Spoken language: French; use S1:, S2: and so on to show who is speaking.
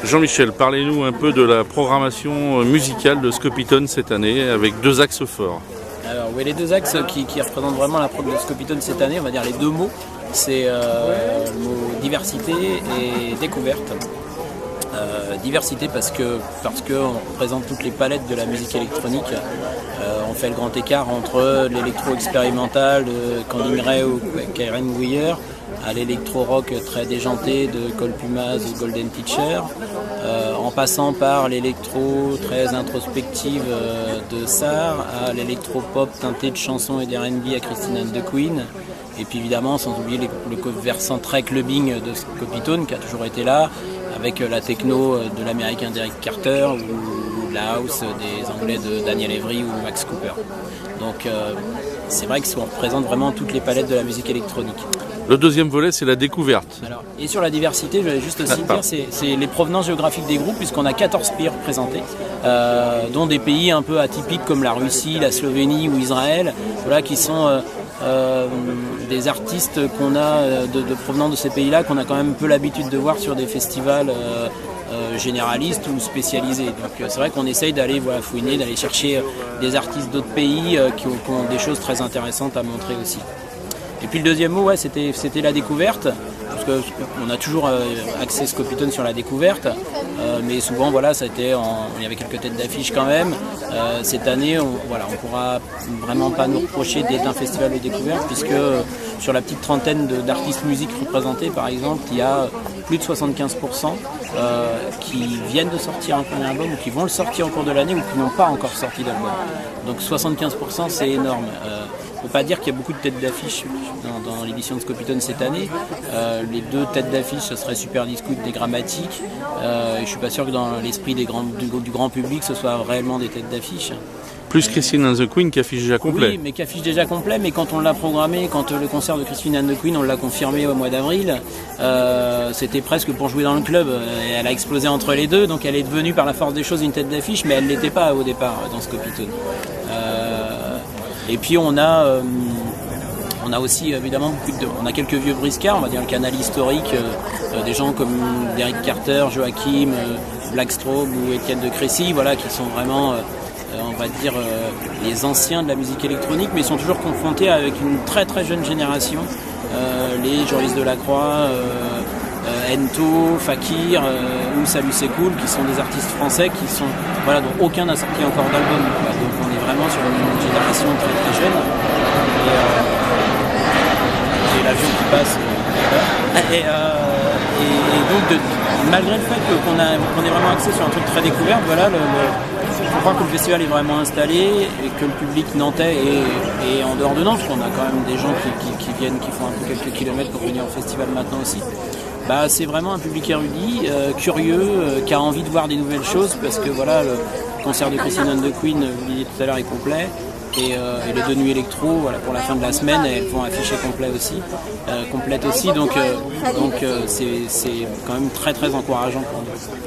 S1: Jean-Michel, parlez-nous un peu de la programmation musicale de Scopitone cette année avec deux axes forts.
S2: Alors oui, les deux axes qui représentent vraiment la prog de Scopitone cette année, on va dire les deux mots, c'est le mot diversité et découverte. Diversité parce que on représente toutes les palettes de la musique électronique. On fait le grand écart entre l'électro-expérimental de Candy Ray ou Karen Weir à l'électro-rock très déjanté de Cole Pumas ou Golden Teacher, en passant par l'électro très introspective de Sarr à l'électro-pop teinté de chansons et d'R&B à Christine and the Queen. Et puis évidemment, sans oublier le versant très clubbing de Scopitone qui a toujours été là, avec la techno de l'américain Derek Carter ou la house des anglais de Daniel Avery ou Max Cooper. Donc c'est vrai qu'on représente vraiment toutes les palettes de la musique électronique.
S1: Le deuxième volet, c'est la découverte.
S2: Alors, et sur la diversité, je voulais juste aussi dire, c'est les provenances géographiques des groupes, puisqu'on a 14 pays représentés, dont des pays un peu atypiques comme la Russie, la Slovénie ou Israël, voilà, qui sont des artistes qu'on a de provenant de ces pays-là, qu'on a quand même peu l'habitude de voir sur des festivals généralistes ou spécialisés. Donc c'est vrai qu'on essaye d'aller fouiner, d'aller chercher des artistes d'autres pays qui ont des choses très intéressantes à montrer aussi. Et puis le deuxième mot, c'était la découverte, parce qu'on a toujours axé Scopitone sur la découverte, mais souvent il y avait quelques têtes d'affiche quand même. Cette année, on pourra vraiment pas nous reprocher d'être un festival de découverte, puisque sur la petite trentaine d'artistes musique représentés par exemple, il y a plus de 75% qui viennent de sortir un premier album ou qui vont le sortir au cours de l'année ou qui n'ont pas encore sorti d'album. Donc 75% c'est énorme. On ne peut pas dire qu'il y a beaucoup de têtes d'affiche dans l'édition de Scopitone cette année. Les deux têtes d'affiche, ce serait Super Disco des Grammatiques. Et je ne suis pas sûr que dans l'esprit du grand public, ce soit réellement des têtes d'affiche.
S1: Plus Christine and the Queen qui affiche déjà complet.
S2: Oui, mais qui affiche déjà complet, mais quand on l'a programmé, quand le concert de Christine and the Queen, on l'a confirmé au mois d'avril, c'était presque pour jouer dans le club. Et elle a explosé entre les deux, donc elle est devenue par la force des choses une tête d'affiche, mais elle ne l'était pas au départ dans Scopitone. Et puis on a aussi évidemment on a quelques vieux briscards, on va dire le canal historique, des gens comme Derek Carter, Joachim, Blackstrobe ou Étienne de Crécy, voilà, qui sont vraiment on va dire les anciens de la musique électronique, mais ils sont toujours confrontés avec une très très jeune génération, les Joris Delacroix, Ento, Fakir ou Salut c'est cool, qui sont des artistes français dont aucun n'a sorti encore d'album. Donc on est vraiment sur une génération très très jeune. Et l'avion qui passe. Et donc malgré le fait qu'on est vraiment axé sur un truc très découvert, je crois que le festival est vraiment installé et que le public nantais est en dehors de Nantes, parce qu'on a quand même des gens qui viennent, qui font un peu quelques kilomètres pour venir au festival maintenant aussi. C'est vraiment un public érudit, curieux, qui a envie de voir des nouvelles choses, parce que voilà, le concert de Christine and the Queen, vous le disiez tout à l'heure, est complet. Et les deux nuits électro, pour la fin de la semaine, elles vont afficher complète aussi. Donc c'est quand même très très encourageant pour nous.